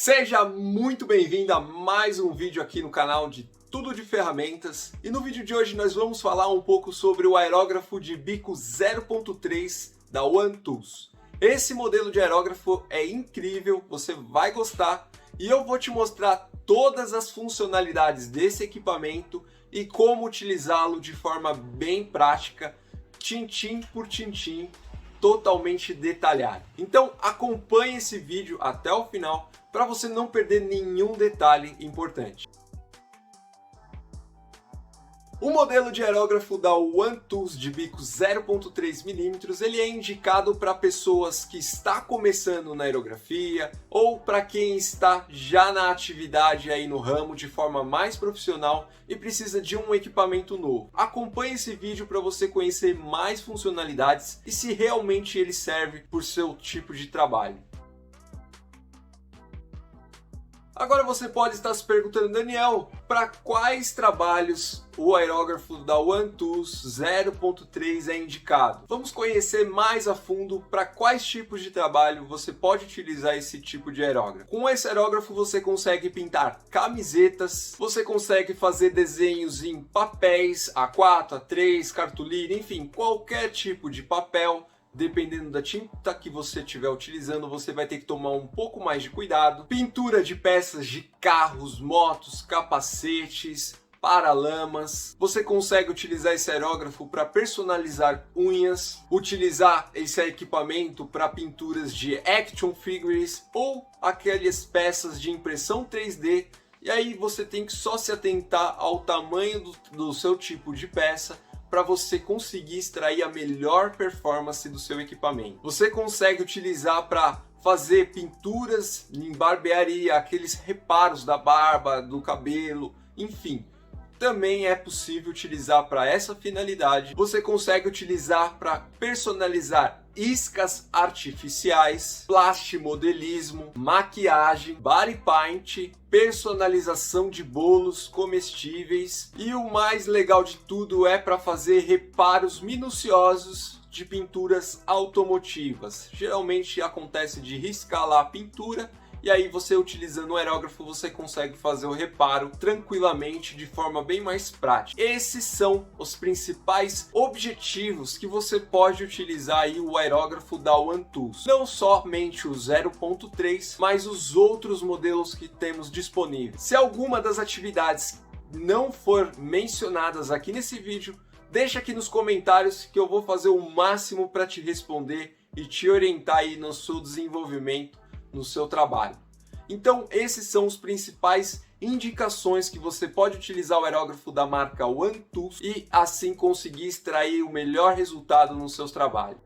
Seja muito bem-vindo a mais um vídeo aqui no canal de Tudo de Ferramentas. E no vídeo de hoje nós vamos falar um pouco sobre o aerógrafo de bico 0.3 da OneTools. Esse modelo de aerógrafo é incrível, você vai gostar e eu vou te mostrar todas as funcionalidades desse equipamento e como utilizá-lo de forma bem prática, tintim por tintim, totalmente detalhado. Então acompanhe esse vídeo até o final para você não perder nenhum detalhe importante. O modelo de aerógrafo da OneTools de bico 0.3 mm ele é indicado para pessoas que estão começando na aerografia ou para quem está já na atividade aí no ramo de forma mais profissional e precisa de um equipamento novo. Acompanhe esse vídeo para você conhecer mais funcionalidades e se realmente ele serve para o seu tipo de trabalho. Agora você pode estar se perguntando, Daniel, para quais trabalhos o aerógrafo da OneTools 0.3 é indicado? Vamos conhecer mais a fundo para quais tipos de trabalho você pode utilizar esse tipo de aerógrafo. Com esse aerógrafo você consegue pintar camisetas, você consegue fazer desenhos em papéis A4, A3, cartolina, enfim, qualquer tipo de papel. Dependendo da tinta que você estiver utilizando, você vai ter que tomar um pouco mais de cuidado. Pintura de peças de carros, motos, capacetes, paralamas. Você consegue utilizar esse aerógrafo para personalizar unhas, utilizar esse equipamento para pinturas de action figures ou aquelas peças de impressão 3D. E aí você tem que só se atentar ao tamanho do seu tipo de peça para você conseguir extrair a melhor performance do seu equipamento. Você consegue utilizar para fazer pinturas em barbearia, aqueles reparos da barba, do cabelo, enfim. Também é possível utilizar para essa finalidade. Você consegue utilizar para personalizar iscas artificiais, plastimodelismo, maquiagem, body paint, personalização de bolos comestíveis e o mais legal de tudo é para fazer reparos minuciosos de pinturas automotivas. Geralmente acontece de riscar lá a pintura e aí você utilizando o aerógrafo você consegue fazer o reparo tranquilamente de forma bem mais prática. Esses são os principais objetivos que você pode utilizar aí o aerógrafo da OneTools. Não somente o 0.3, mas os outros modelos que temos disponíveis. Se alguma das atividades não for mencionadas aqui nesse vídeo, deixa aqui nos comentários que eu vou fazer o máximo para te responder e te orientar aí no seu desenvolvimento no seu trabalho. Então esses são os principais indicações que você pode utilizar o aerógrafo da marca OneTools e assim conseguir extrair o melhor resultado nos seus trabalhos.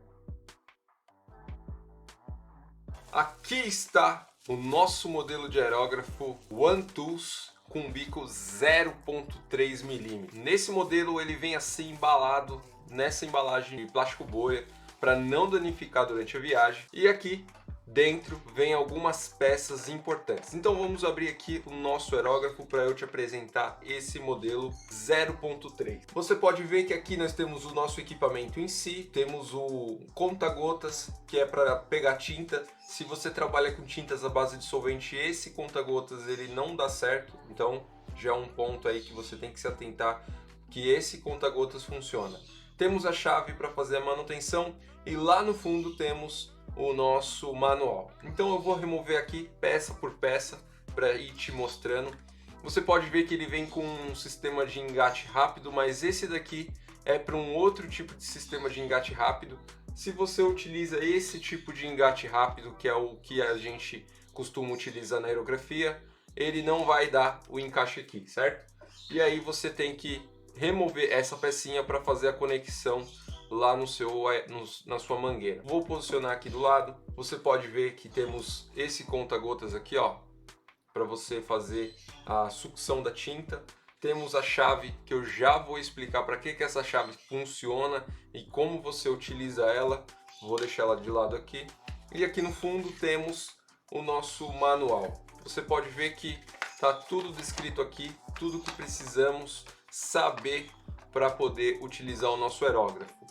Aqui está o nosso modelo de aerógrafo OneTools com bico 0.3 mm. Nesse modelo ele vem assim embalado nessa embalagem de plástico bolha para não danificar durante a viagem e aqui dentro vem algumas peças importantes. Então vamos abrir aqui o nosso aerógrafo para eu te apresentar esse modelo 0.3. Você pode ver que aqui nós temos o nosso equipamento em si, temos o conta-gotas que é para pegar tinta. Se você trabalha com tintas à base de solvente, esse conta-gotas ele não dá certo, então já é um ponto aí que você tem que se atentar que esse conta-gotas funciona. Temos a chave para fazer a manutenção e lá no fundo temos o nosso manual. Então eu vou remover aqui peça por peça para ir te mostrando. Você pode ver que ele vem com um sistema de engate rápido, mas esse daqui é para um outro tipo de sistema de engate rápido. Se você utiliza esse tipo de engate rápido, que é o que a gente costuma utilizar na aerografia, ele não vai dar o encaixe aqui, certo? E aí você tem que remover essa pecinha para fazer a conexão lá na sua mangueira. Vou posicionar aqui do lado. Você pode ver que temos esse conta-gotas aqui, ó, para você fazer a sucção da tinta. Temos a chave que eu já vou explicar para que essa chave funciona e como você utiliza ela. Vou deixar ela de lado aqui. E aqui no fundo temos o nosso manual. Você pode ver que tá tudo descrito aqui, tudo que precisamos saber para poder utilizar o nosso aerógrafo.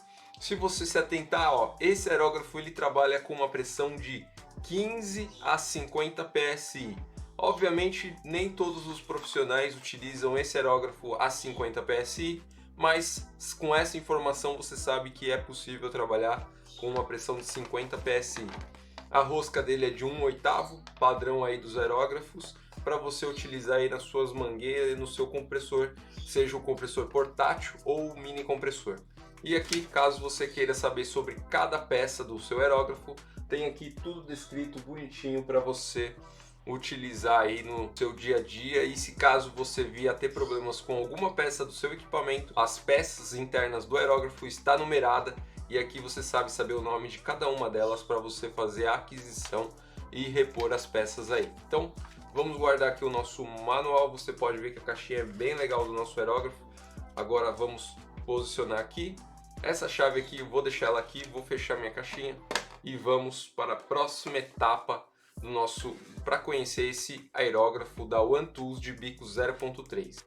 Se você se atentar, ó, esse aerógrafo ele trabalha com uma pressão de 15 a 50 psi. Obviamente, nem todos os profissionais utilizam esse aerógrafo a 50 PSI, mas com essa informação você sabe que é possível trabalhar com uma pressão de 50 PSI. A rosca dele é de 1/8, padrão aí dos aerógrafos, para você utilizar aí nas suas mangueiras e no seu compressor, seja o compressor portátil ou o mini compressor. E aqui, caso você queira saber sobre cada peça do seu aerógrafo, tem aqui tudo descrito bonitinho para você utilizar aí no seu dia a dia. E se caso você vir a ter problemas com alguma peça do seu equipamento, as peças internas do aerógrafo está numerada e aqui você saber o nome de cada uma delas para você fazer a aquisição e repor as peças aí. Então vamos guardar aqui o nosso manual. Você pode ver que a caixinha é bem legal do nosso aerógrafo. Agora vamos posicionar aqui essa chave aqui, eu vou deixar ela aqui, vou fechar minha caixinha e vamos para a próxima etapa do nosso, para conhecer esse aerógrafo da OneTools de bico 0.3.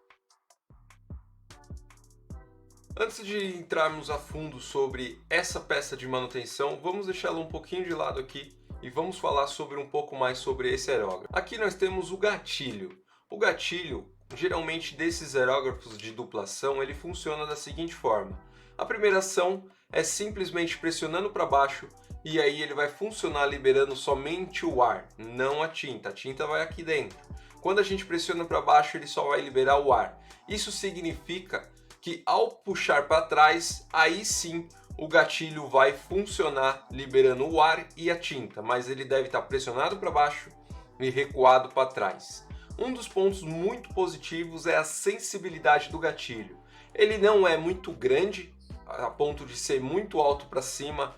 Antes de entrarmos a fundo sobre essa peça de manutenção, vamos deixá-la um pouquinho de lado aqui e vamos falar sobre um pouco mais sobre esse aerógrafo. Aqui nós temos o gatilho. O gatilho, geralmente desses aerógrafos de dupla ação, ele funciona da seguinte forma. A primeira ação é simplesmente pressionando para baixo e aí ele vai funcionar liberando somente o ar, não a tinta. A tinta vai aqui dentro. Quando a gente pressiona para baixo, ele só vai liberar o ar. Isso significa que ao puxar para trás, aí sim o gatilho vai funcionar liberando o ar e a tinta, mas ele deve estar pressionado para baixo e recuado para trás. Um dos pontos muito positivos é a sensibilidade do gatilho. Ele não é muito grande, a ponto de ser muito alto para cima,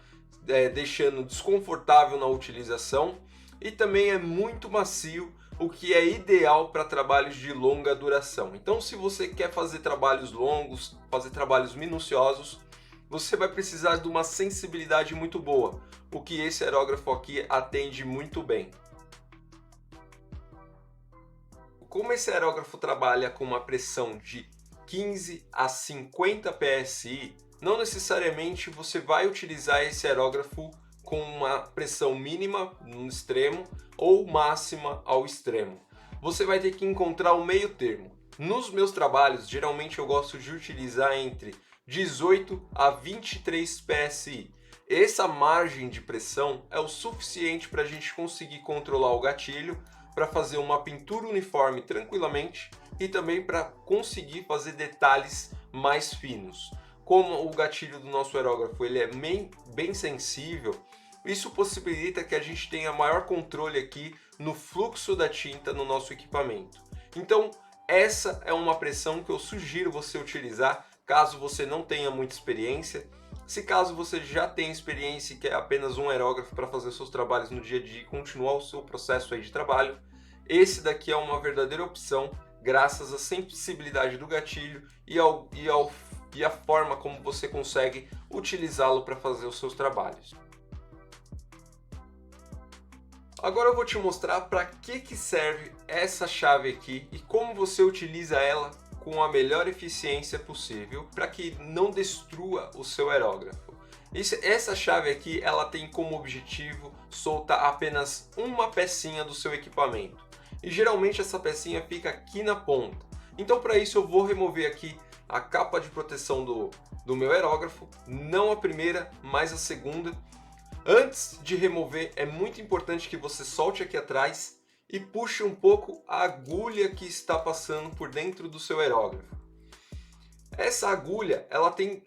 deixando desconfortável na utilização, e também é muito macio, o que é ideal para trabalhos de longa duração. Então, se você quer fazer trabalhos longos, fazer trabalhos minuciosos, você vai precisar de uma sensibilidade muito boa, o que esse aerógrafo aqui atende muito bem. Como esse aerógrafo trabalha com uma pressão de 15 a 50 PSI, não necessariamente você vai utilizar esse aerógrafo com uma pressão mínima no extremo ou máxima ao extremo. Você vai ter que encontrar o meio termo. Nos meus trabalhos, geralmente eu gosto de utilizar entre 18 a 23 PSI. Essa margem de pressão é o suficiente para a gente conseguir controlar o gatilho, para fazer uma pintura uniforme tranquilamente e também para conseguir fazer detalhes mais finos. Como o gatilho do nosso aerógrafo ele é bem sensível, isso possibilita que a gente tenha maior controle aqui no fluxo da tinta no nosso equipamento. Então essa é uma pressão que eu sugiro você utilizar caso você não tenha muita experiência. Se caso você já tem experiência e quer apenas um aerógrafo para fazer seus trabalhos no dia a dia e continuar o seu processo aí de trabalho, esse daqui é uma verdadeira opção graças à sensibilidade do gatilho e a forma como você consegue utilizá-lo para fazer os seus trabalhos. Agora eu vou te mostrar para que serve essa chave aqui e como você utiliza ela com a melhor eficiência possível para que não destrua o seu aerógrafo. Essa chave aqui ela tem como objetivo soltar apenas uma pecinha do seu equipamento e geralmente essa pecinha fica aqui na ponta. Então para isso eu vou remover aqui a capa de proteção do meu aerógrafo, não a primeira, mas a segunda. Antes de remover, é muito importante que você solte aqui atrás e puxe um pouco a agulha que está passando por dentro do seu aerógrafo. Essa agulha,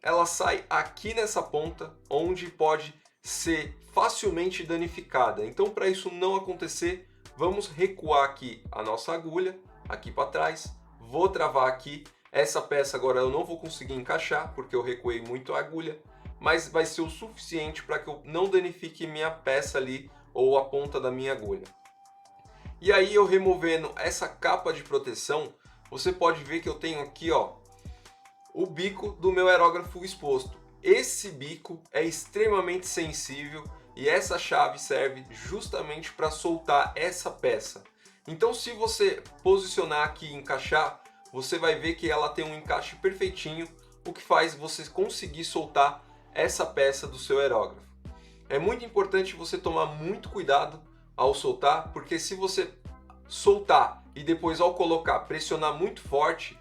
ela sai aqui nessa ponta, onde pode ser facilmente danificada. Então, para isso não acontecer, vamos recuar aqui a nossa agulha, aqui para trás. Vou travar aqui. Essa peça agora eu não vou conseguir encaixar, porque eu recuei muito a agulha, mas vai ser o suficiente para que eu não danifique minha peça ali, ou a ponta da minha agulha. E aí eu removendo essa capa de proteção, você pode ver que eu tenho aqui o bico do meu aerógrafo exposto. Esse bico é extremamente sensível e essa chave serve justamente para soltar essa peça. Então se você posicionar aqui e encaixar, você vai ver que ela tem um encaixe perfeitinho, o que faz você conseguir soltar essa peça do seu aerógrafo. É muito importante você tomar muito cuidado ao soltar, porque se você soltar e depois ao colocar pressionar muito forte,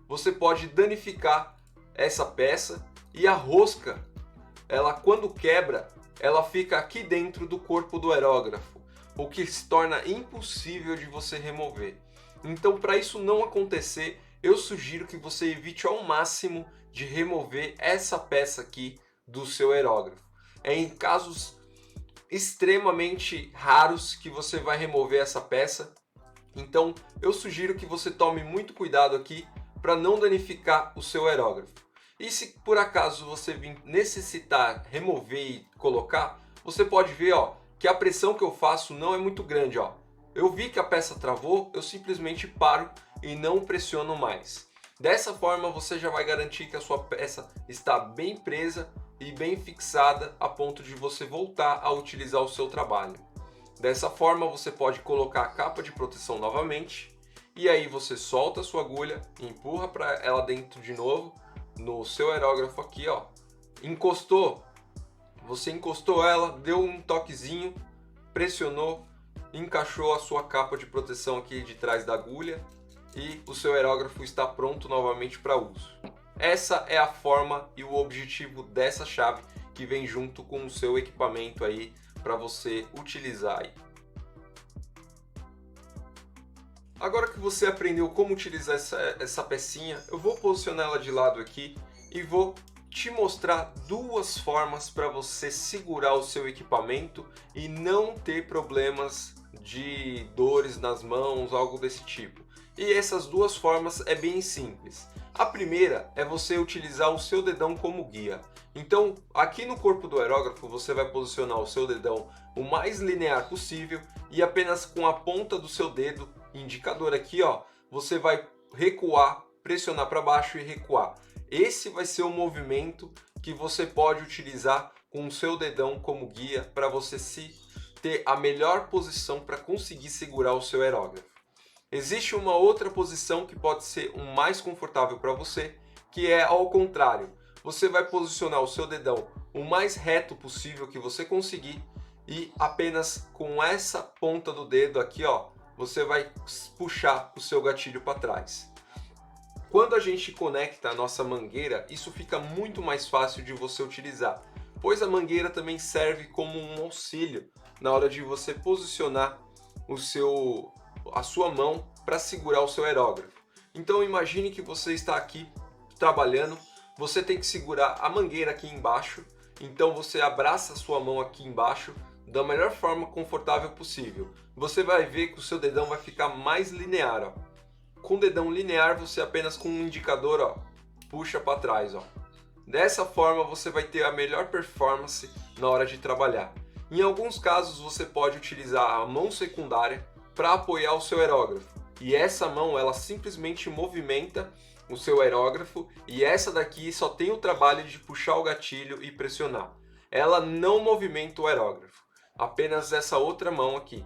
você pode danificar essa peça e a rosca, ela quando quebra, ela fica aqui dentro do corpo do aerógrafo, o que se torna impossível de você remover. Então, para isso não acontecer, eu sugiro que você evite ao máximo de remover essa peça aqui do seu aerógrafo. É em casos extremamente raros que você vai remover essa peça. Então, eu sugiro que você tome muito cuidado aqui para não danificar o seu aerógrafo. E se por acaso você vir necessitar remover e colocar, você pode ver, ó, que a pressão que eu faço não é muito grande, ó. Eu vi que a peça travou, eu simplesmente paro e não pressiono mais. Dessa forma você já vai garantir que a sua peça está bem presa e bem fixada a ponto de você voltar a utilizar o seu trabalho. Dessa forma você pode colocar a capa de proteção novamente e aí você solta a sua agulha, empurra para ela dentro de novo no seu aerógrafo aqui, ó. Encostou, você encostou ela, deu um toquezinho, pressionou, encaixou a sua capa de proteção aqui de trás da agulha e o seu aerógrafo está pronto novamente para uso. Essa é a forma e o objetivo dessa chave que vem junto com o seu equipamento aí para você utilizar aí. Agora que você aprendeu como utilizar essa pecinha, eu vou posicionar ela de lado aqui e vou te mostrar duas formas para você segurar o seu equipamento e não ter problemas de dores nas mãos, algo desse tipo. E essas duas formas é bem simples. A primeira é você utilizar o seu dedão como guia. Então, aqui no corpo do aerógrafo, você vai posicionar o seu dedão o mais linear possível e apenas com a ponta do seu dedo, indicador aqui, ó, você vai recuar, pressionar para baixo e recuar. Esse vai ser o movimento que você pode utilizar com o seu dedão como guia para você ter a melhor posição para conseguir segurar o seu aerógrafo. Existe uma outra posição que pode ser mais confortável para você, que é ao contrário. Você vai posicionar o seu dedão o mais reto possível que você conseguir e apenas com essa ponta do dedo aqui, ó, você vai puxar o seu gatilho para trás. Quando a gente conecta a nossa mangueira, isso fica muito mais fácil de você utilizar, pois a mangueira também serve como um auxílio na hora de você posicionar a sua mão para segurar o seu aerógrafo. Então imagine que você está aqui trabalhando, você tem que segurar a mangueira aqui embaixo, então você abraça a sua mão aqui embaixo da melhor forma confortável possível. Você vai ver que o seu dedão vai ficar mais linear, ó. Com o dedão linear, você apenas com um indicador, ó, puxa para trás, ó. Dessa forma você vai ter a melhor performance na hora de trabalhar. Em alguns casos você pode utilizar a mão secundária para apoiar o seu aerógrafo. E essa mão, ela simplesmente movimenta o seu aerógrafo e essa daqui só tem o trabalho de puxar o gatilho e pressionar. Ela não movimenta o aerógrafo, apenas essa outra mão aqui.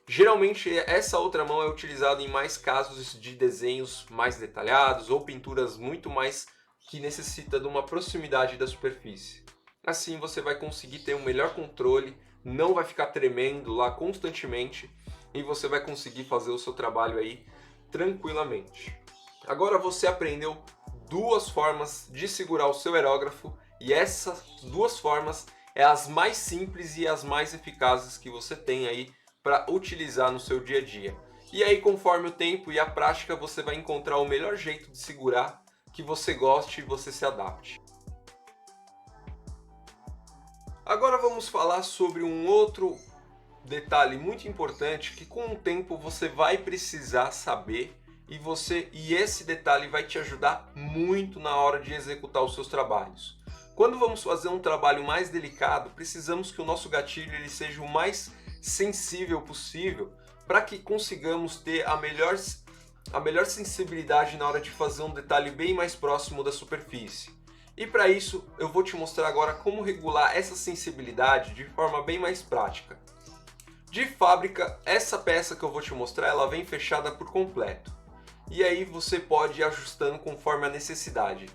Geralmente essa outra mão é utilizada em mais casos de desenhos mais detalhados ou pinturas muito mais que necessita de uma proximidade da superfície. Assim você vai conseguir ter um melhor controle, não vai ficar tremendo lá constantemente e você vai conseguir fazer o seu trabalho aí tranquilamente. Agora você aprendeu duas formas de segurar o seu aerógrafo e essas duas formas é as mais simples e as mais eficazes que você tem aí para utilizar no seu dia a dia. E aí, conforme o tempo e a prática, você vai encontrar o melhor jeito de segurar que você goste e você se adapte. Agora vamos falar sobre um outro detalhe muito importante que com o tempo você vai precisar saber e esse detalhe vai te ajudar muito na hora de executar os seus trabalhos. Quando vamos fazer um trabalho mais delicado, precisamos que o nosso gatilho ele seja o mais sensível possível para que consigamos ter a melhor sensibilidade na hora de fazer um detalhe bem mais próximo da superfície. E para isso eu vou te mostrar agora como regular essa sensibilidade de forma bem mais prática. De fábrica, essa peça que eu vou te mostrar, ela vem fechada por completo. E aí você pode ir ajustando conforme a necessidade.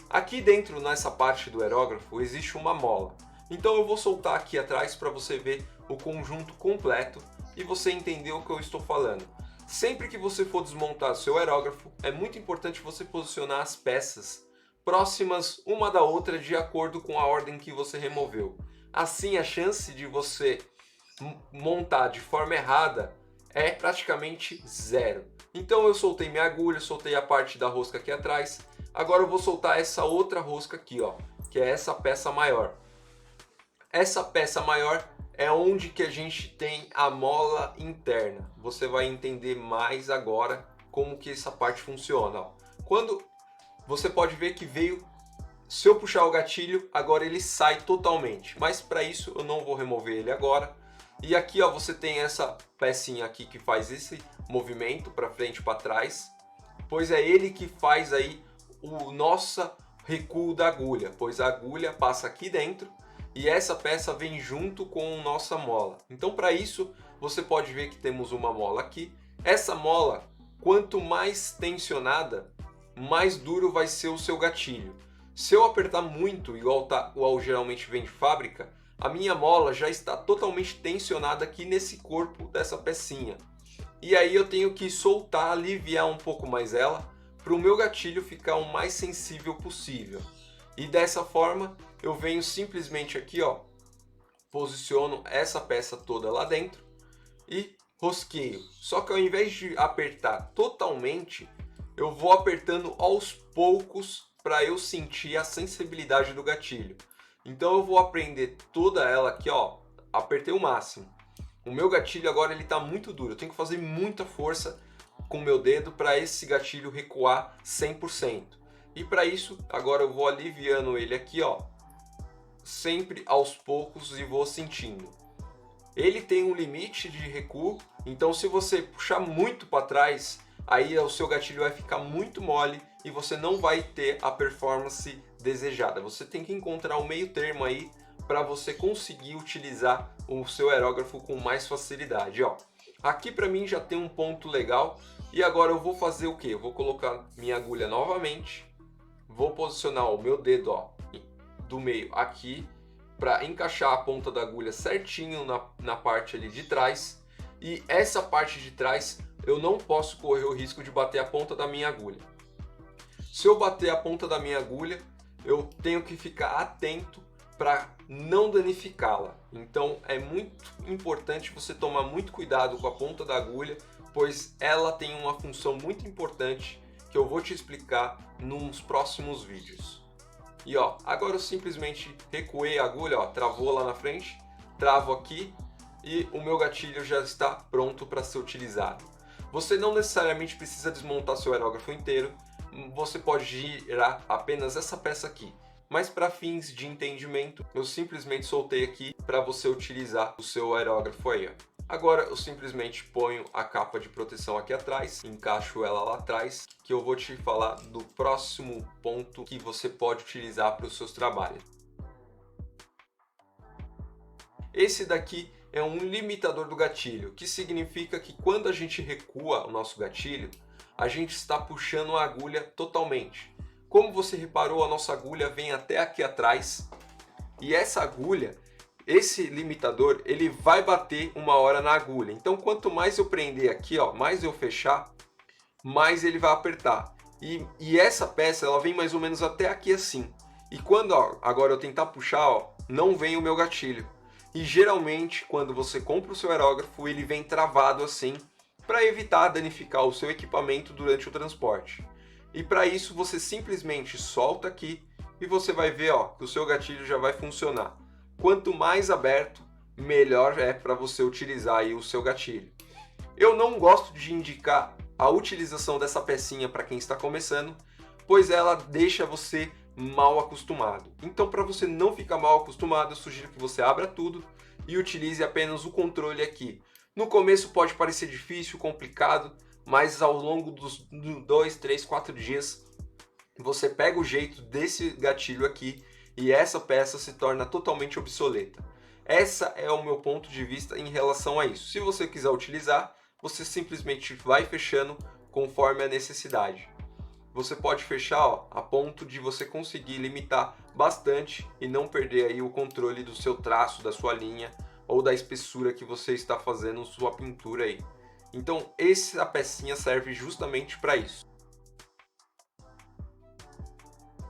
Aqui dentro, nessa parte do aerógrafo, existe uma mola. Então eu vou soltar aqui atrás para você ver o conjunto completo e você entendeu o que eu estou falando. Sempre que você for desmontar o seu aerógrafo, é muito importante você posicionar as peças próximas uma da outra de acordo com a ordem que você removeu. Assim, a chance de você montar de forma errada é praticamente zero. Então eu soltei minha agulha, soltei a parte da rosca aqui atrás. Agora eu vou soltar essa outra rosca aqui, ó, que é essa peça maior. Essa peça maior é onde que a gente tem a mola interna. Você vai entender mais agora como que essa parte funciona. Ó. Quando você pode ver que veio, se eu puxar o gatilho, agora ele sai totalmente. Mas para isso eu não vou remover ele agora. E aqui ó, você tem essa pecinha aqui que faz esse movimento para frente e para trás. Pois é ele que faz aí o nosso recuo da agulha. Pois a agulha passa aqui dentro. E essa peça vem junto com a nossa mola. Então para isso você pode ver que temos uma mola aqui. Essa mola, quanto mais tensionada, mais duro vai ser o seu gatilho. Se eu apertar muito, igual geralmente vem de fábrica, a minha mola já está totalmente tensionada aqui nesse corpo dessa pecinha. E aí eu tenho que soltar, aliviar um pouco mais ela, para o meu gatilho ficar o mais sensível possível. E dessa forma eu venho simplesmente aqui, ó, posiciono essa peça toda lá dentro e rosqueio. Só que ao invés de apertar totalmente, eu vou apertando aos poucos para eu sentir a sensibilidade do gatilho. Então eu vou prender toda ela aqui, ó, apertei o máximo. O meu gatilho agora ele está muito duro, eu tenho que fazer muita força com o meu dedo para esse gatilho recuar 100%. E para isso, agora eu vou aliviando ele aqui, ó, sempre aos poucos e vou sentindo. Ele tem um limite de recuo, então se você puxar muito para trás, aí o seu gatilho vai ficar muito mole e você não vai ter a performance desejada. Você tem que encontrar um meio termo aí para você conseguir utilizar o seu aerógrafo com mais facilidade, ó. Aqui para mim já tem um ponto legal e agora eu vou fazer o que? Eu vou colocar minha agulha novamente. Vou posicionar o meu dedo, ó, do meio aqui para encaixar a ponta da agulha certinho na parte ali de trás. E essa parte de trás eu não posso correr o risco de bater a ponta da minha agulha. Se eu bater a ponta da minha agulha, eu tenho que ficar atento para não danificá-la. Então é muito importante você tomar muito cuidado com a ponta da agulha, pois ela tem uma função muito importante que eu vou te explicar nos próximos vídeos. E ó, agora eu simplesmente recuei a agulha, ó, travou lá na frente, travo aqui e o meu gatilho já está pronto para ser utilizado. Você não necessariamente precisa desmontar seu aerógrafo inteiro, você pode girar apenas essa peça aqui. Mas para fins de entendimento, eu simplesmente soltei aqui para você utilizar o seu aerógrafo aí, ó. Agora eu simplesmente ponho a capa de proteção aqui atrás, encaixo ela lá atrás, que eu vou te falar do próximo ponto que você pode utilizar para os seus trabalhos. Esse daqui é um limitador do gatilho, que significa que quando a gente recua o nosso gatilho, a gente está puxando a agulha totalmente. Como você reparou, a nossa agulha vem até aqui atrás e essa agulha, esse limitador, ele vai bater uma hora na agulha. Então, quanto mais eu prender aqui, ó, mais eu fechar, mais ele vai apertar. E essa peça, ela vem mais ou menos até aqui assim. E quando, ó, agora eu tentar puxar, ó, não vem o meu gatilho. E geralmente, quando você compra o seu aerógrafo, ele vem travado assim, para evitar danificar o seu equipamento durante o transporte. E para isso, você simplesmente solta aqui e você vai ver, ó, que o seu gatilho já vai funcionar. Quanto mais aberto, melhor é para você utilizar aí o seu gatilho. Eu não gosto de indicar a utilização dessa pecinha para quem está começando, pois ela deixa você mal acostumado. Então, para você não ficar mal acostumado, eu sugiro que você abra tudo e utilize apenas o controle aqui. No começo pode parecer difícil, complicado, mas ao longo dos 2, 3, 4 dias, você pega o jeito desse gatilho aqui e essa peça se torna totalmente obsoleta. Essa é o meu ponto de vista em relação a isso. Se você quiser utilizar, você simplesmente vai fechando conforme a necessidade. Você pode fechar, ó, a ponto de você conseguir limitar bastante e não perder aí o controle do seu traço, da sua linha, ou da espessura que você está fazendo sua pintura aí. Então essa pecinha serve justamente para isso.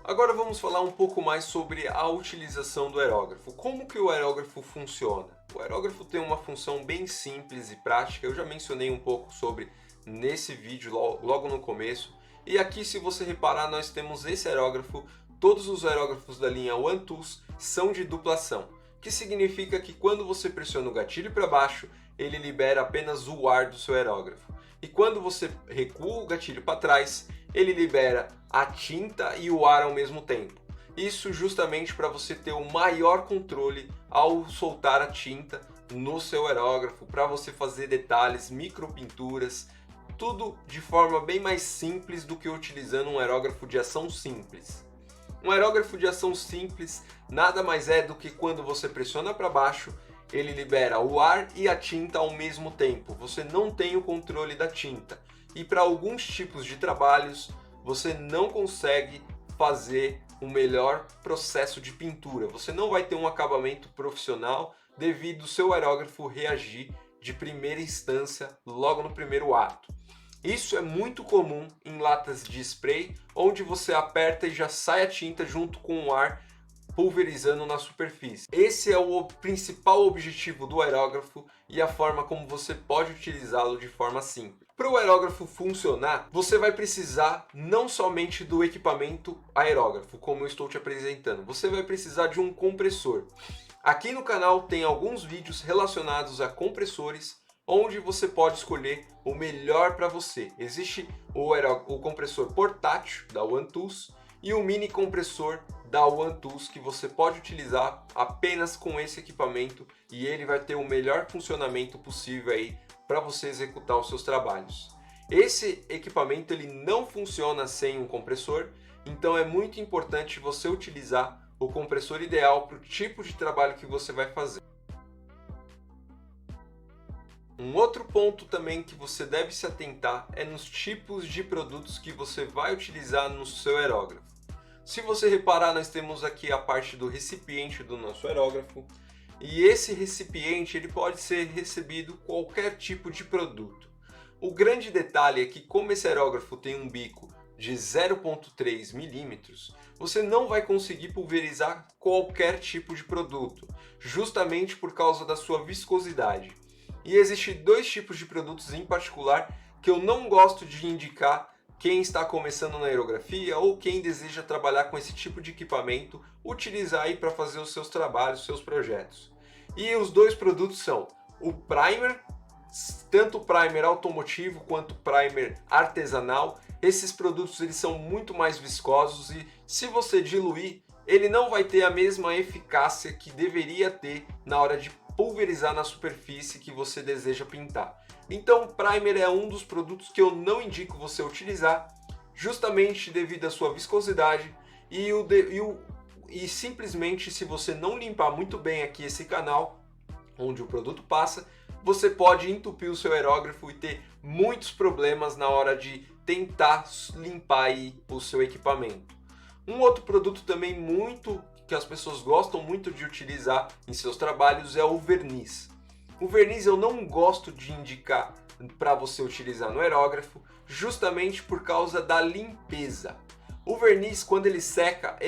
Agora vamos falar um pouco mais sobre a utilização do aerógrafo. Como que o aerógrafo funciona? O aerógrafo tem uma função bem simples e prática, eu já mencionei um pouco sobre nesse vídeo logo no começo. E aqui, se você reparar, nós temos esse aerógrafo. Todos os aerógrafos da linha One Tools são de duplação, que significa que quando você pressiona o gatilho para baixo, ele libera apenas o ar do seu aerógrafo. E quando você recua o gatilho para trás, ele libera a tinta e o ar ao mesmo tempo. Isso justamente para você ter o maior controle ao soltar a tinta no seu aerógrafo, para você fazer detalhes, micropinturas, tudo de forma bem mais simples do que utilizando um aerógrafo de ação simples. Um aerógrafo de ação simples nada mais é do que quando você pressiona para baixo, ele libera o ar e a tinta ao mesmo tempo. Você não tem o controle da tinta. E para alguns tipos de trabalhos, você não consegue fazer o melhor processo de pintura. Você não vai ter um acabamento profissional devido ao seu aerógrafo reagir de primeira instância logo no primeiro ato. Isso é muito comum em latas de spray, onde você aperta e já sai a tinta junto com o ar pulverizando na superfície. Esse é o principal objetivo do aerógrafo e a forma como você pode utilizá-lo de forma simples. Para o aerógrafo funcionar, você vai precisar não somente do equipamento aerógrafo, como eu estou te apresentando, você vai precisar de um compressor. Aqui no canal tem alguns vídeos relacionados a compressores, onde você pode escolher o melhor para você. Existe o compressor portátil da One Tools e o mini compressor da One Tools, que você pode utilizar apenas com esse equipamento e ele vai ter o melhor funcionamento possível aí para você executar os seus trabalhos. Esse equipamento ele não funciona sem um compressor, então é muito importante você utilizar o compressor ideal para o tipo de trabalho que você vai fazer. Um outro ponto também que você deve se atentar é nos tipos de produtos que você vai utilizar no seu aerógrafo. Se você reparar, nós temos aqui a parte do recipiente do nosso aerógrafo, e esse recipiente ele pode ser recebido qualquer tipo de produto. O grande detalhe é que, como esse aerógrafo tem um bico de 0,3 milímetros, você não vai conseguir pulverizar qualquer tipo de produto, justamente por causa da sua viscosidade. E existem dois tipos de produtos em particular que eu não gosto de indicar quem está começando na aerografia ou quem deseja trabalhar com esse tipo de equipamento, utilizar aí para fazer os seus trabalhos, seus projetos. E os dois produtos são o primer, tanto o primer automotivo quanto o primer artesanal. Esses produtos eles são muito mais viscosos e se você diluir, ele não vai ter a mesma eficácia que deveria ter na hora de pulverizar na superfície que você deseja pintar. Então o primer é um dos produtos que eu não indico você utilizar, justamente devido à sua viscosidade e simplesmente se você não limpar muito bem aqui esse canal onde o produto passa, você pode entupir o seu aerógrafo e ter muitos problemas na hora de tentar limpar aí o seu equipamento. Um outro produto também que as pessoas gostam muito de utilizar em seus trabalhos é o verniz. O verniz eu não gosto de indicar para você utilizar no aerógrafo, justamente por causa da limpeza. O verniz, quando ele seca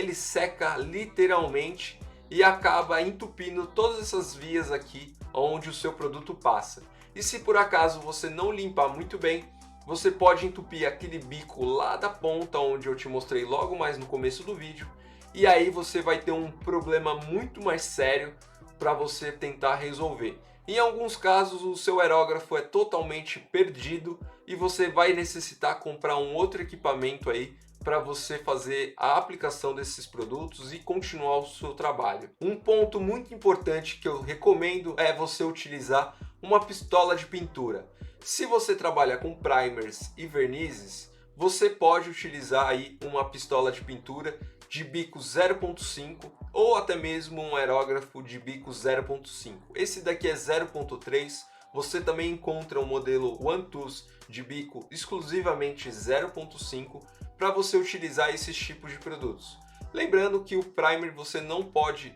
literalmente e acaba entupindo todas essas vias aqui onde o seu produto passa. E se por acaso você não limpar muito bem, você pode entupir aquele bico lá da ponta onde eu te mostrei logo mais no começo do vídeo, e aí você vai ter um problema muito mais sério para você tentar resolver. Em alguns casos o seu aerógrafo é totalmente perdido e você vai necessitar comprar um outro equipamento aí para você fazer a aplicação desses produtos e continuar o seu trabalho. Um ponto muito importante que eu recomendo é você utilizar uma pistola de pintura. Se você trabalha com primers e vernizes, você pode utilizar aí uma pistola de pintura de bico 0.5 ou até mesmo um aerógrafo de bico 0.5. Esse daqui é 0.3. Você também encontra um modelo One Tools de bico exclusivamente 0.5 para você utilizar esses tipos de produtos. Lembrando que o primer você não pode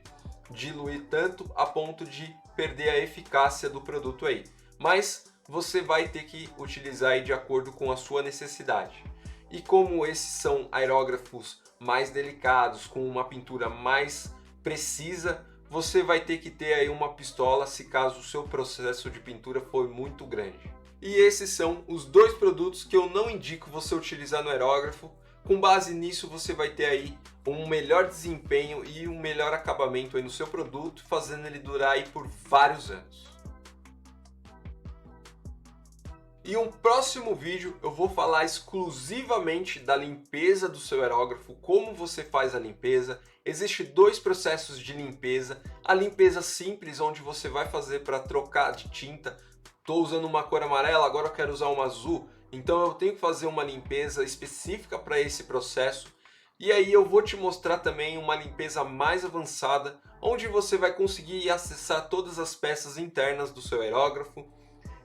diluir tanto a ponto de perder a eficácia do produto aí. Mas você vai ter que utilizar aí de acordo com a sua necessidade. E como esses são aerógrafos mais delicados, com uma pintura mais precisa, você vai ter que ter aí uma pistola se caso o seu processo de pintura for muito grande. E esses são os dois produtos que eu não indico você utilizar no aerógrafo. Com base nisso, você vai ter aí um melhor desempenho e um melhor acabamento aí no seu produto, fazendo ele durar aí por vários anos. Em um próximo vídeo eu vou falar exclusivamente da limpeza do seu aerógrafo, como você faz a limpeza. Existem dois processos de limpeza. A limpeza simples, onde você vai fazer para trocar de tinta. Estou usando uma cor amarela, agora eu quero usar uma azul. Então eu tenho que fazer uma limpeza específica para esse processo. E aí eu vou te mostrar também uma limpeza mais avançada, onde você vai conseguir acessar todas as peças internas do seu aerógrafo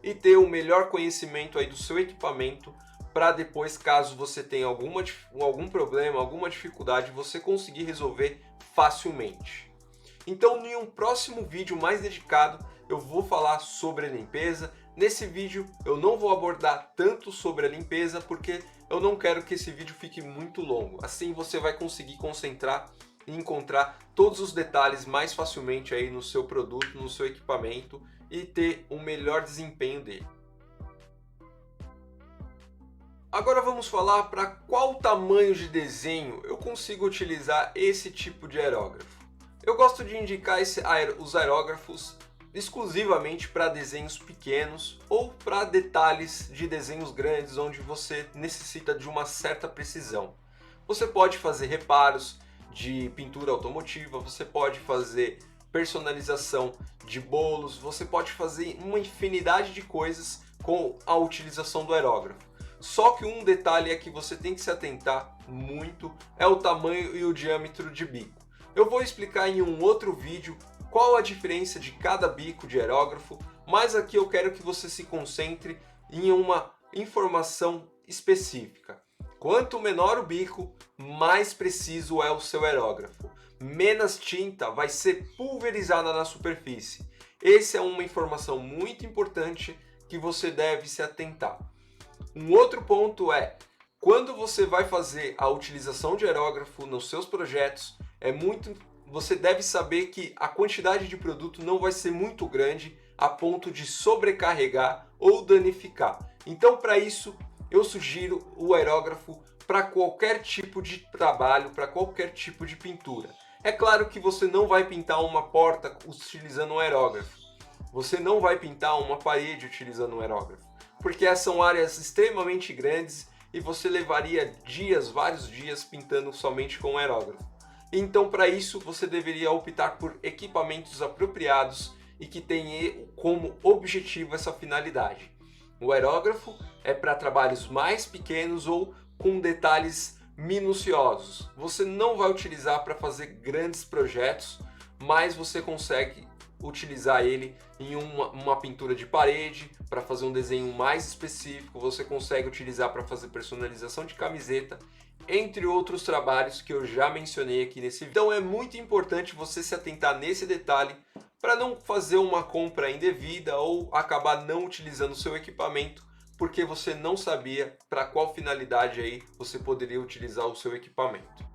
e ter o melhor conhecimento aí do seu equipamento, para depois, caso você tenha algum problema, alguma dificuldade, você conseguir resolver facilmente. Então, em um próximo vídeo mais dedicado, eu vou falar sobre a limpeza. Nesse vídeo eu não vou abordar tanto sobre a limpeza, porque eu não quero que esse vídeo fique muito longo. Assim você vai conseguir concentrar e encontrar todos os detalhes mais facilmente aí no seu produto, no seu equipamento, e ter um melhor desempenho dele. Agora vamos falar para qual tamanho de desenho eu consigo utilizar esse tipo de aerógrafo. Eu gosto de indicar os aerógrafos exclusivamente para desenhos pequenos ou para detalhes de desenhos grandes, onde você necessita de uma certa precisão. Você pode fazer reparos de pintura automotiva, você pode fazer personalização de bolos, você pode fazer uma infinidade de coisas com a utilização do aerógrafo. Só que um detalhe é que você tem que se atentar muito, é o tamanho e o diâmetro de bico. Eu vou explicar em um outro vídeo qual a diferença de cada bico de aerógrafo, mas aqui eu quero que você se concentre em uma informação específica. Quanto menor o bico, mais preciso é o seu aerógrafo. Menos tinta vai ser pulverizada na superfície. Essa é uma informação muito importante que você deve se atentar. Um outro ponto é, quando você vai fazer a utilização de aerógrafo nos seus projetos, você deve saber que a quantidade de produto não vai ser muito grande a ponto de sobrecarregar ou danificar. Então, para isso, eu sugiro o aerógrafo para qualquer tipo de trabalho, para qualquer tipo de pintura. É claro que você não vai pintar uma porta utilizando um aerógrafo. Você não vai pintar uma parede utilizando um aerógrafo, porque são áreas extremamente grandes e você levaria vários dias pintando somente com um aerógrafo. Então, para isso, você deveria optar por equipamentos apropriados e que tenham como objetivo essa finalidade. O aerógrafo é para trabalhos mais pequenos ou com detalhes minuciosos. Você não vai utilizar para fazer grandes projetos, mas você consegue utilizar ele em uma pintura de parede, para fazer um desenho mais específico. Você consegue utilizar para fazer personalização de camiseta, entre outros trabalhos que eu já mencionei aqui nesse vídeo. Então é muito importante você se atentar nesse detalhe para não fazer uma compra indevida ou acabar não utilizando o seu equipamento, porque você não sabia para qual finalidade aí você poderia utilizar o seu equipamento.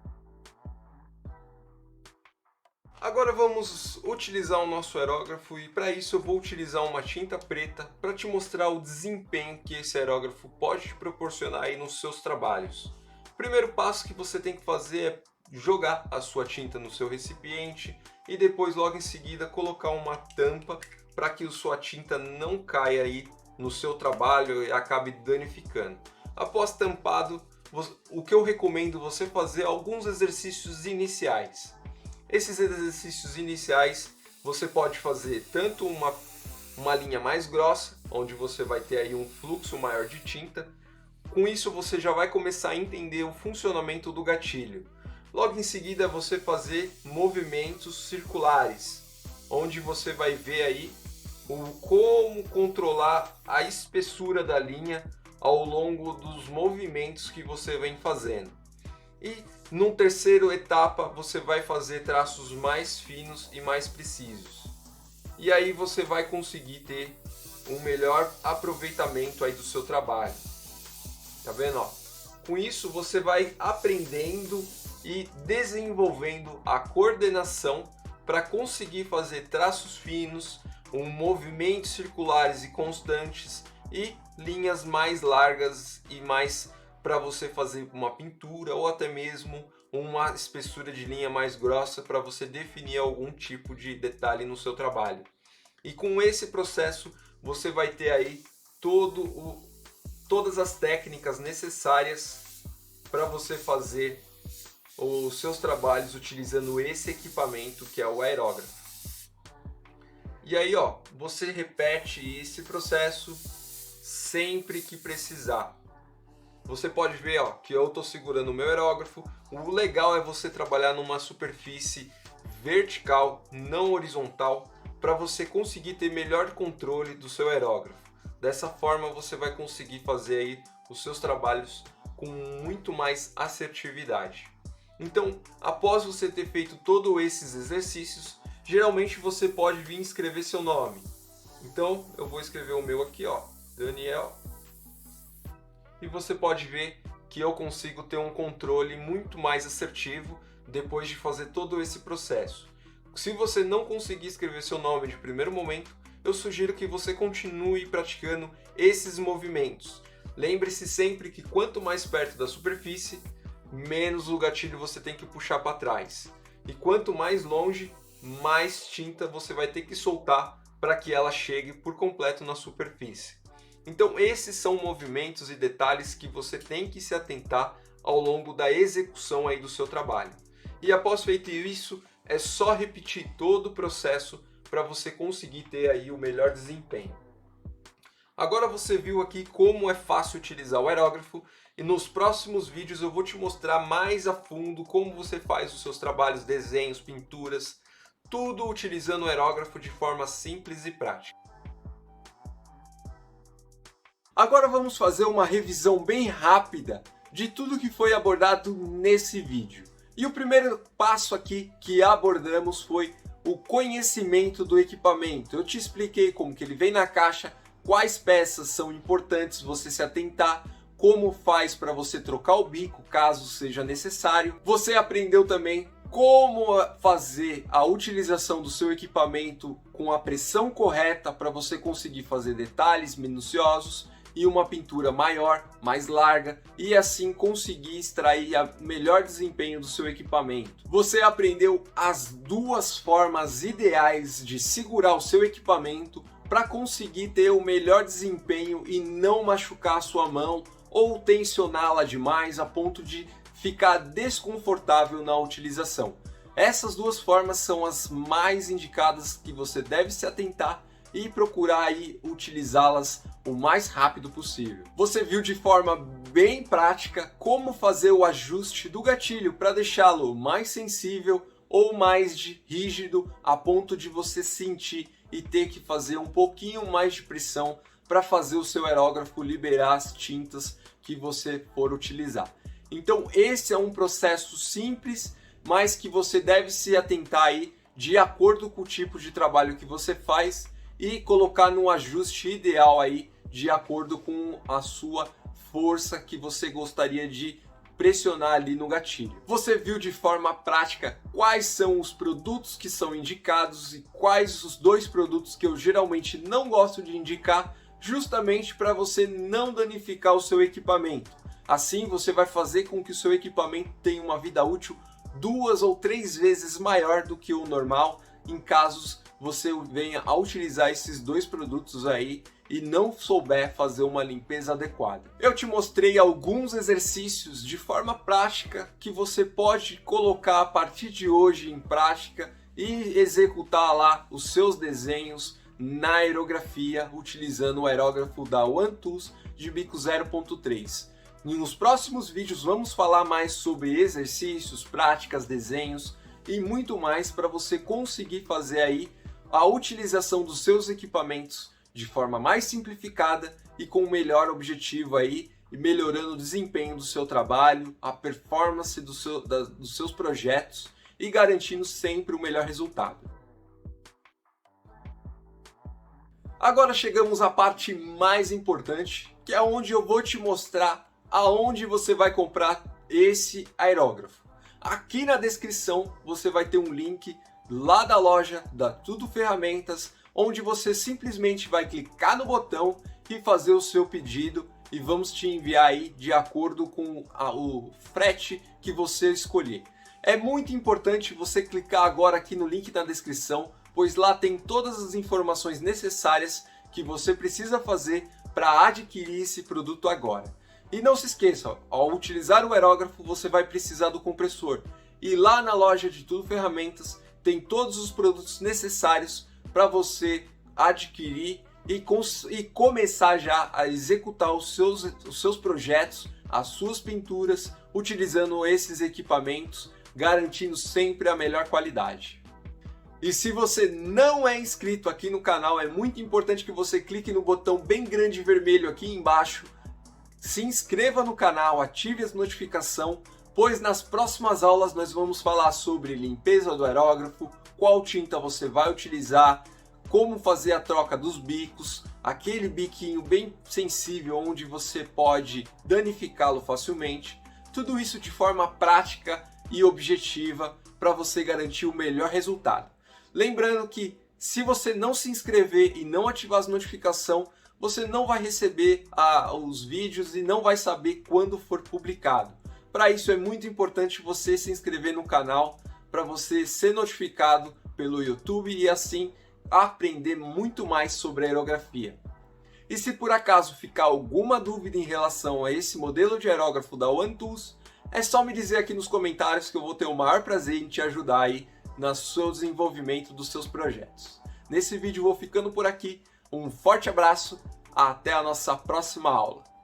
Agora vamos utilizar o nosso aerógrafo, e para isso eu vou utilizar uma tinta preta para te mostrar o desempenho que esse aerógrafo pode te proporcionar aí nos seus trabalhos. O primeiro passo que você tem que fazer é jogar a sua tinta no seu recipiente e depois, logo em seguida, colocar uma tampa para que a sua tinta não caia aí no seu trabalho e acabe danificando. Após tampado, o que eu recomendo você fazer é alguns exercícios iniciais. Esses exercícios iniciais você pode fazer tanto uma linha mais grossa, onde você vai ter aí um fluxo maior de tinta. Com isso você já vai começar a entender o funcionamento do gatilho. Logo em seguida você fazer movimentos circulares, onde você vai ver aí como controlar a espessura da linha ao longo dos movimentos que você vem fazendo. E num terceiro etapa você vai fazer traços mais finos e mais precisos. E aí você vai conseguir ter um melhor aproveitamento aí do seu trabalho. Tá vendo? Ó? Com isso você vai aprendendo e desenvolvendo a coordenação para conseguir fazer traços finos, movimentos circulares e constantes e linhas mais largas e mais para você fazer uma pintura ou até mesmo uma espessura de linha mais grossa para você definir algum tipo de detalhe no seu trabalho. E com esse processo você vai ter aí todas as técnicas necessárias para você fazer os seus trabalhos utilizando esse equipamento que é o aerógrafo. E aí, ó, você repete esse processo sempre que precisar. Você pode ver, ó, que eu estou segurando o meu aerógrafo. O legal é você trabalhar numa superfície vertical, não horizontal, para você conseguir ter melhor controle do seu aerógrafo. Dessa forma você vai conseguir fazer aí os seus trabalhos com muito mais assertividade. Então, após você ter feito todos esses exercícios, geralmente você pode vir escrever seu nome. Então, eu vou escrever o meu aqui, ó, Daniel. E você pode ver que eu consigo ter um controle muito mais assertivo depois de fazer todo esse processo. Se você não conseguir escrever seu nome de primeiro momento, eu sugiro que você continue praticando esses movimentos. Lembre-se sempre que quanto mais perto da superfície, menos o gatilho você tem que puxar para trás. E quanto mais longe, mais tinta você vai ter que soltar para que ela chegue por completo na superfície. Então esses são movimentos e detalhes que você tem que se atentar ao longo da execução aí do seu trabalho. E após feito isso, é só repetir todo o processo para você conseguir ter aí o melhor desempenho. Agora você viu aqui como é fácil utilizar o aerógrafo e nos próximos vídeos eu vou te mostrar mais a fundo como você faz os seus trabalhos, desenhos, pinturas, tudo utilizando o aerógrafo de forma simples e prática. Agora vamos fazer uma revisão bem rápida de tudo que foi abordado nesse vídeo. E o primeiro passo aqui que abordamos foi o conhecimento do equipamento. Eu te expliquei como que ele vem na caixa, quais peças são importantes você se atentar, como faz para você trocar o bico caso seja necessário. Você aprendeu também como fazer a utilização do seu equipamento com a pressão correta para você conseguir fazer detalhes minuciosos e uma pintura maior, mais larga e assim conseguir extrair o melhor desempenho do seu equipamento. Você aprendeu as duas formas ideais de segurar o seu equipamento para conseguir ter o melhor desempenho e não machucar a sua mão ou tensioná-la demais a ponto de ficar desconfortável na utilização. Essas duas formas são as mais indicadas que você deve se atentar e procurar aí utilizá-las o mais rápido possível. Você viu de forma bem prática como fazer o ajuste do gatilho para deixá-lo mais sensível ou mais rígido a ponto de você sentir e ter que fazer um pouquinho mais de pressão para fazer o seu aerógrafo liberar as tintas que você for utilizar. Então esse é um processo simples, mas que você deve se atentar aí de acordo com o tipo de trabalho que você faz e colocar no ajuste ideal aí de acordo com a sua força que você gostaria de pressionar ali no gatilho. Você viu de forma prática quais são os produtos que são indicados e quais os dois produtos que eu geralmente não gosto de indicar, justamente para você não danificar o seu equipamento. Assim você vai fazer com que o seu equipamento tenha uma vida útil 2 ou 3 vezes maior do que o normal em casos você venha a utilizar esses dois produtos aí e não souber fazer uma limpeza adequada. Eu te mostrei alguns exercícios de forma prática que você pode colocar a partir de hoje em prática e executar lá os seus desenhos na aerografia utilizando o aerógrafo da OneTools de bico 0.3. E nos próximos vídeos vamos falar mais sobre exercícios, práticas, desenhos e muito mais para você conseguir fazer aí a utilização dos seus equipamentos de forma mais simplificada e com o melhor objetivo aí e melhorando o desempenho do seu trabalho, a performance dos seus projetos e garantindo sempre o melhor resultado. Agora chegamos à parte mais importante, que é onde eu vou te mostrar aonde você vai comprar esse aerógrafo. Aqui na descrição você vai ter um link lá da loja da Tudo Ferramentas, onde você simplesmente vai clicar no botão e fazer o seu pedido e vamos te enviar aí de acordo com o frete que você escolher. É muito importante você clicar agora aqui no link na descrição, pois lá tem todas as informações necessárias que você precisa fazer para adquirir esse produto agora. E não se esqueça, ao utilizar o aerógrafo você vai precisar do compressor. E lá na loja de Tudo Ferramentas tem todos os produtos necessários para você adquirir e começar já a executar os seus projetos, as suas pinturas, utilizando esses equipamentos, garantindo sempre a melhor qualidade. E se você não é inscrito aqui no canal, é muito importante que você clique no botão bem grande vermelho aqui embaixo, se inscreva no canal, ative as notificações, pois nas próximas aulas nós vamos falar sobre limpeza do aerógrafo, qual tinta você vai utilizar, como fazer a troca dos bicos, aquele biquinho bem sensível onde você pode danificá-lo facilmente, tudo isso de forma prática e objetiva para você garantir o melhor resultado. Lembrando que se você não se inscrever e não ativar as notificações, você não vai receber os vídeos e não vai saber quando for publicado. Para isso é muito importante você se inscrever no canal para você ser notificado pelo YouTube e assim aprender muito mais sobre aerografia. E se por acaso ficar alguma dúvida em relação a esse modelo de aerógrafo da OneTools, é só me dizer aqui nos comentários que eu vou ter o maior prazer em te ajudar aí no seu desenvolvimento dos seus projetos. Nesse vídeo eu vou ficando por aqui, um forte abraço, até a nossa próxima aula.